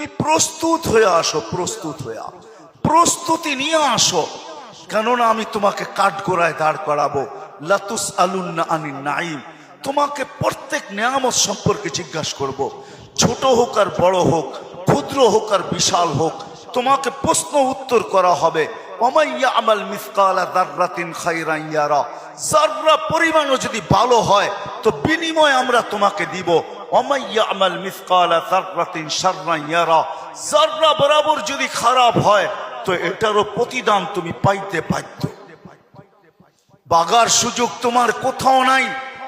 তুমি প্রস্তুত হয়ে আসো, প্রস্তুতি নিয়ে আসো, কেননা আমি তোমাকে কাঠগড়ায় দাঁড় করাবো। লাতুস আলুন্না আনিন নাঈম, তোমাকে প্রত্যেক নিয়ামত সম্পর্কে জিজ্ঞাসা করব। ছোট হোক আর বড় হোক, ক্ষুদ্র হোক আর বিশাল হোক, তোমাকে প্রশ্ন উত্তর করা হবে। ওমাইয়া আমাল মিসকালা যাররাতিন খায়রান ইয়ারা, যাররা পরিমাণও যদি ভালো হয় তো বিনিময় আমরা তোমাকে দিব। ওমাইয়া আমাল মিসকালা যাররাতিন শাররান ইয়ারা, যাররা বরাবর যদি খারাপ হয় তো এটারও প্রতিদান তুমি পাইতে বাধ্য। বাগার সুযোগ তোমার কোথাও নাই।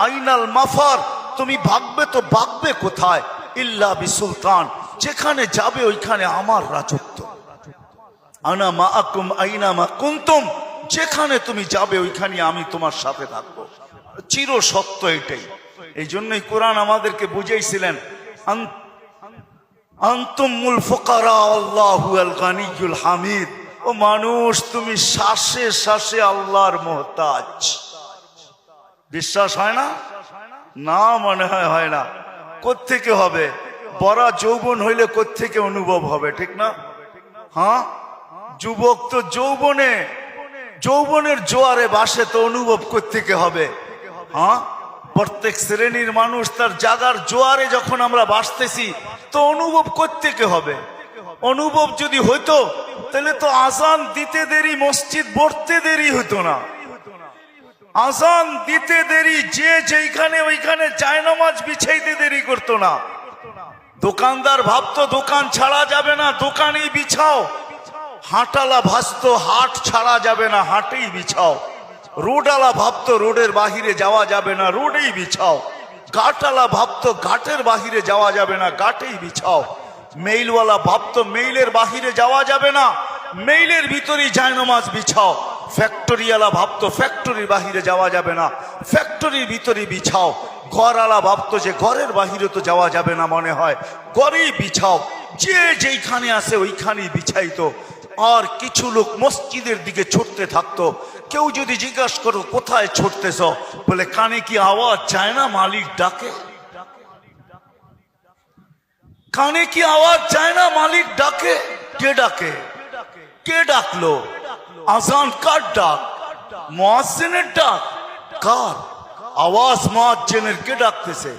আইনাল মাফার, তুমি ভাগবে তো ভাগবে কোথায়? ইল্লা বিসুলতান, যেখানে যাবে ওইখানে আমার রাজত্ব। আনা মাআকুম আইনা মা কুনতুম, যেখানে তুমি যাবে ওইখানে আমি তোমার সাথে থাকবো। চির সত্য এটাই। এই জন্যই কোরআন আমাদেরকে বুঝাইছিলেন, আনতুমুল ফুকারা আল্লাহুল গানিয়ুল হামিদ। ও মানুষ, তুমি শ্বাসে শ্বাসে আল্লাহর মুহতাজ। বিশ্বাস হয় না? না, মনে হয় না। কোত্থেকে হবে? বড় যৌবন হইলে কোত্থেকে অনুভব হবে, ঠিক না? হ্যাঁ, যুবক তো যৌবনের জোয়ারে বাসে, তো অনুভব কোত্থেকে হবে? হ্যাঁ, প্রত্যেক শ্রেণীর মানুষ তার জাগার জোয়ারে যখন আমরা বাসতেছি তো অনুভব কোত্থেকে হবে? অনুভব যদি হইতো তাহলে তো আজান দিতে দেরি, মসজিদ ভরতে দেরি হতো না। আজান দিতে দেরি, যে যেখানে ওইখানে জায়নামাজ বিছাইতে দেরি করতো না। দোকানদার ভাবতো দোকান ছাড়া যাবে না, দোকানেই বিছাও। হাটালা ভাসতো হাট ছাড়া যাবে না, হাটেই বিছাও। রোডওয়ালা ভাবতো রোডের বাহিরে যাওয়া যাবে না, রোডেই বিছাও। ঘাটওয়ালা ভাবতো ঘাটের বাহিরে যাওয়া যাবে না, ঘাটেই বিছাও। মেইলওয়ালা ভাবতো মেইলের বাহিরে যাওয়া যাবে না, মেইলের ভিতরেই জায়নামাজ বিছাও। ফ্যাক্টরিওয়ালা ভাবতো ফ্যাক্টরির বাহিরে যাওয়া যাবে না, ফ্যাক্টরির ভিতরেই বিছাও। ঘরওয়ালা ভাবতো যে ঘরের বাহিরে তো যাওয়া যাবে না, মনে হয় ঘরেই বিছাও। যে যেইখানে আসে ওইখানেই বিছাইতো। আর কিছু লোক মসজিদের দিকে ছুটতে থাকতো। কেউ যদি জিজ্ঞাসা করো কোথায় ছুটতেছ, বলে কানে কি আওয়াজ চায় না মালিক ডাকে? কানে কি আওয়াজ চায় না মালিক ডাকে? কে ডাকে? কে ডাকলো? আজান কার ডাক? মুয়াজ্জিনের ডাক? কার আওয়াজ? মুয়াজ্জিনের। কে ডাকতেছে?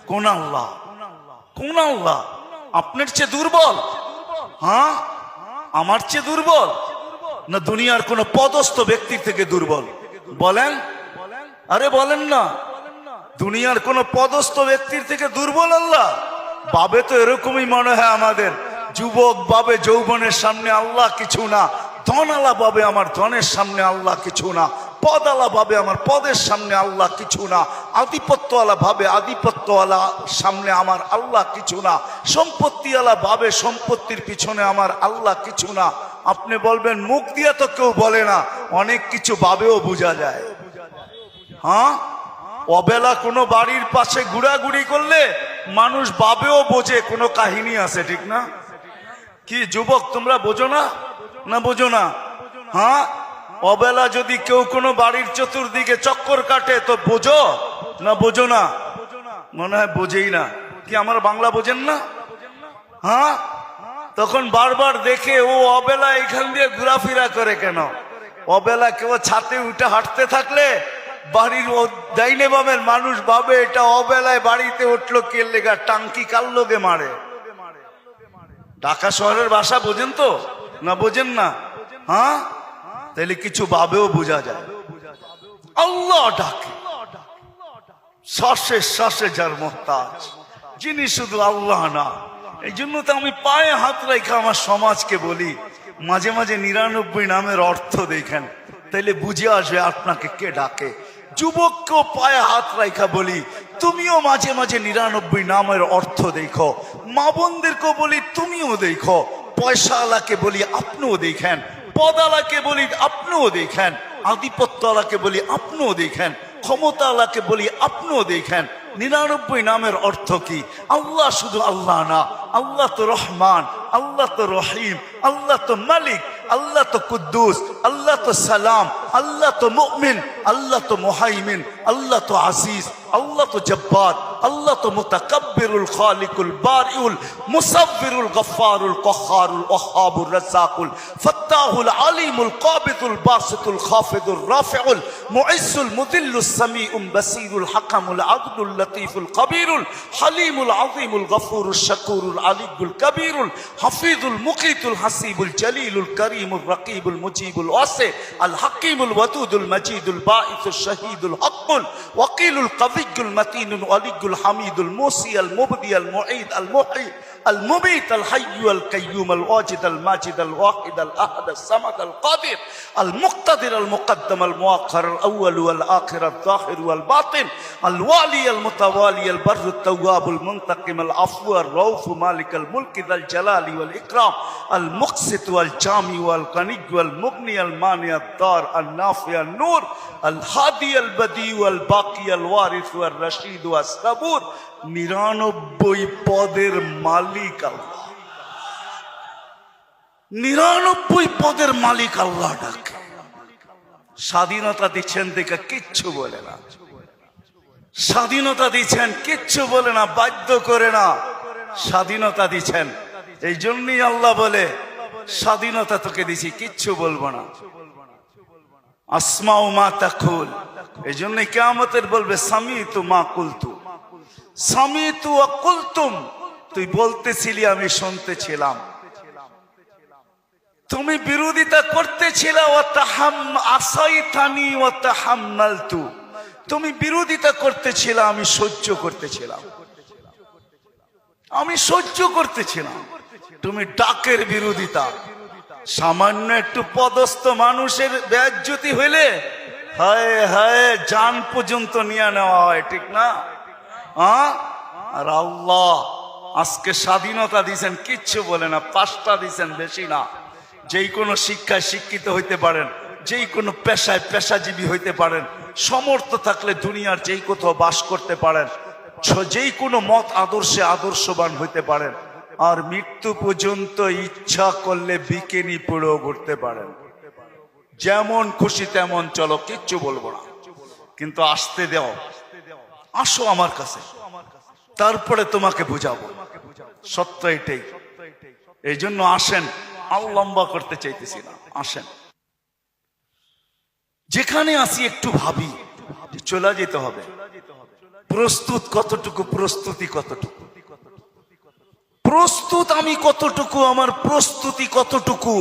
কোন আল্লাহ? কোন আল্লাহ? আপনার চেয়ে দুর্বল? হ্যাঁ, আমার চেয়ে দুর্বল না দুনিয়ার কোন পদস্থ ব্যক্তির থেকে দুর্বল? বলেন, আরে বলেন না। দুনিয়ার কোন পদস্থ ব্যক্তির থেকে দুর্বল আল্লাহ? ভাবে তো এরকমই মনে হয় আমাদের। যুবক ভাবে যৌবনের সামনে আল্লাহ কিছু না, ধনালা ভাবে আমার ধনের সামনে আল্লাহ কিছু না, পদালা ভাবে আমার পদের সামনে আল্লাহ কিছু না, আধিপত্যওয়ালা ভাবে আধিপত্যওয়ালা সামনে আমার আল্লাহ কিছু না, সম্পত্তিওয়ালা ভাবে সম্পত্তির পিছনে আমার আল্লাহ কিছু না। আপনি বলবেন মুখ দিয়া তো কেউ বলে না, অনেক কিছু ভাবেও বোঝা যায়। হ্যাঁ, অবেলা কোনো বাড়ির পাশে ঘুরাঘুরি করলে মানুষ ভাবেও বোঝে কোনো কাহিনী আছে, ঠিক না? কি যুবক, তোমরা বোঝো না? না বোঝো না? হ্যাঁ, অবেলা যদি কেউ কোনো বাড়ির চতুর্দিকে চক্কর কাটে তো বোঝো না বোঝো না? মনে হয় বোঝেই না। কি আমার বাংলা বোঝেন না? হ্যাঁ, তখন বারবার দেখে ও অবেলা এখান দিয়ে ঘোরাফেরা করে কেন? অবেলা কেউ ছাতে উঠে হাঁটতে থাকলে বাড়ির ডাইনে বামের মানুষ ভাবে এটা অবেলায় বাড়িতে উঠলো কে লেগা, টাঙ্কি কার লোকে মারে। ঢাকা শহরের ভাষা বোঝেন তো না বোঝেন না? হ্যাঁ, তাহলে কিছু ভাবেও বোঝা যায়। আল্লাহ ডাকে, শ্বাসে শ্বাসে যার মুহতাজ, যিনি শুধু আল্লাহ না। এই জন্য তো আমি পায়ে হাত রেখে আমার সমাজকে বলি মাঝে মাঝে 99 নামের অর্থ দেখেন, তাইলে বুঝে আসবে আপনাকে কে ডাকে। যুবককেও পায়ে হাত রাখা বলি তুমিও মাঝে মাঝে 99 নামের অর্থ দেখো। মা বোনদেরকেও বলি তুমিও দেখো। পয়সাওয়ালাকে বলি আপনিও দেখেন, পদালাকে বলি আপনিও দেখেন, আধিপত্যওয়ালাকে বলি আপনিও দেখেন, ক্ষমতাওয়ালাকে বলি আপনিও দেখেন। 99 নামের অর্থ কি? আল্লাহ শুধু আল্লাহ না, আল্লাহ তো রহমান, আল্লাহ তো রহিম, আল্লাহ তো মালিক, আল্লাহ তো কুদ্দুস, আল্লাহ তো সালাম, আল্লাহ তো মুমিন, আল্লাহ তো মুহাইমিন, আল্লাহ তো আজিজ, আল্লাহ তো জব্বার, আল্লাহ তো মুতাকাব্বিরুল খালিকুল বারিউল মুসাব্বিরুল গফফারুল কহ্হারুল ওয়াহ্হাবুর রাজ্জাকুল ফাত্তাহুল আলিমুল কাবিদুল বাসিতুল খাফিদুর রাফিউল মুইজ্জুল মুদিল্লুস সামিউল বাসীরুল হাকামুল আদলুল লতীফুল কবীরুল হালিমুল আযীমুল গফুরুশ শাকুরুল আলিয়ুল কবীরুল হাফিজুল মুকিতুল হাসিবুল জলিলুল করিমুর রকিবুল মুজিবুল ওয়াসি আল হাকিমুল ওয়াদুদুল মজিদুল বাঈসুশ শহীদুল হকুল ওয়াকিলুল কবিয়ুল মতিনুল ওয়ালিয়ুল হামিদুল মুসি আল মুবদি আল মুঈদ আল মুহয়ি المميت الحي القيوم الواجد الماجد الواحد الأحد الصمد القادر المقتدر المقدم المؤخر الأول والآخر الظاهر والباطن الوالي المتوالي البر التواب المنتقم العفو الرؤوف مالك الملك ذا الجلال والإكرام المقسط والجامع والغني والمغني المانع الضار النافع النور الهادي البديع والباقي الوارث والرشيد والصبور 99 পদের মালিক আল্লাহ। 99 পদের মালিক আল্লাহ ডাকে। স্বাধীনতা দিচ্ছেন দেখে কিচ্ছু বলে না, স্বাধীনতা দিচ্ছেন কিচ্ছু বলে না, বাধ্য করে না, স্বাধীনতা দিচ্ছেন। এই জন্যই আল্লাহ বলে স্বাধীনতা তোকে দিছি, কিচ্ছু বলবো না। আসমাউ মা তাকুল, এই জন্যই কিয়ামতের বলবে সামিতু মা কুলতু, সামিতু ওয়া কুলতুম, তুই বলতেছিলি আমি শুনতেছিলাম, তুমি বিরোধিতা করতেছিলে, ওয়া তাহাম আসাইতানি ওয়া তাহাম্মালতু, তুমি বিরোধিতা করতেছিলে আমি সহ্য করতেছিলাম, আমি সহ্য করতেছিলাম। তুমি ডাকের বিরোধিতা, সামান্য একটু পদস্থ মানুষের বেইজ্জতি হইলে হায় হায় জান পর্যন্ত নিয়ে নেওয়া হয়, ঠিক না? আর আল্লাহ আজকে স্বাধীনতা দিয়েছেন, কিচ্ছু বলে না, 5টা দিয়েছেন, বেশি না। যেই কোনো শিক্ষায় শিক্ষিত হইতে পারেন, যেই কোনো পেশায় পেশাজীবী হইতে পারেন, সমর্থ থাকলে দুনিয়ার যেই কোথাও বাস করতে পারেন, যেই কোনো মত আদর্শে আদর্শবান হইতে পারেন, আর মৃত্যু পর্যন্ত ইচ্ছা করলে বিকিনি পরেও ঘুরতে পারেন, যেমন খুশি তেমন চলো, কিচ্ছু বলবো না। কিন্তু আসতে দাও, আসো আমার কাছে, তারপরে তোমাকে বুঝাবো সত্য এটাই। এই জন্য আসেন, আর লম্বা করতে চাইতেছি না, আসেন। যেখানে আসি একটু ভাবি যে চলে যেতে হবে, প্রস্তুত কতটুকু, প্রস্তুতি কতটুকু, প্রস্তুত আমি কতটুকু, আমার প্রস্তুতি কতটুকু,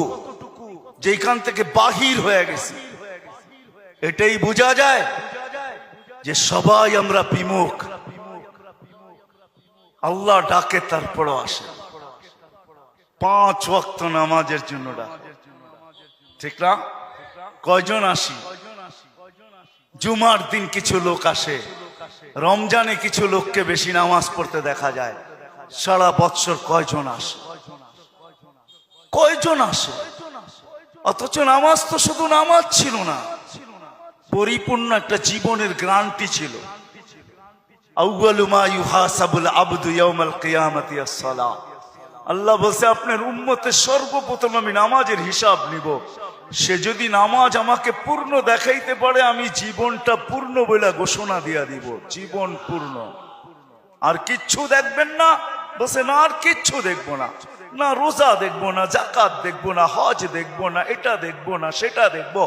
যেখান থেকে বাহির হয়ে গেছি। এটাই বোঝা যায় যে সবাই আমরা বিমুখ। আল্লাহ ডাকে তারপরও আসে, 5 ওয়াক্ত নামাজের জন্য ডাকে, ঠিক না? কয়জন আসি? জুমার দিন কিছু লোক আসে, রমজানে কিছু লোককে বেশি নামাজ পড়তে দেখা যায়। সারা বৎসর কয়জন আসে? কয়জন আসে? অথচ নামাজ তো শুধু নামাজ ছিল না, পরিপূর্ণ একটা জীবনের গ্যারান্টি ছিল। আউয়ালু মা ইউহাসাবুল আবদু ইয়াউমাল কিয়ামাতি আস-সালাহ। আল্লাহ বলছে আপনার উম্মতের সর্বপ্রথম আমি নামাজের হিসাব নিব। সে যদি নামাজ আমাকে পূর্ণ দেখাইতে পারে, আমি জীবনটা পূর্ণ বলে ঘোষণা দিয়া দিব, জীবন পূর্ণ। আর কিচ্ছু দেখবেন না? বলছে না, আর কিচ্ছু দেখবো না, না রোজা দেখবো না, যাকাত দেখবো না, হজ দেখবো না, এটা দেখবো না, সেটা দেখবো।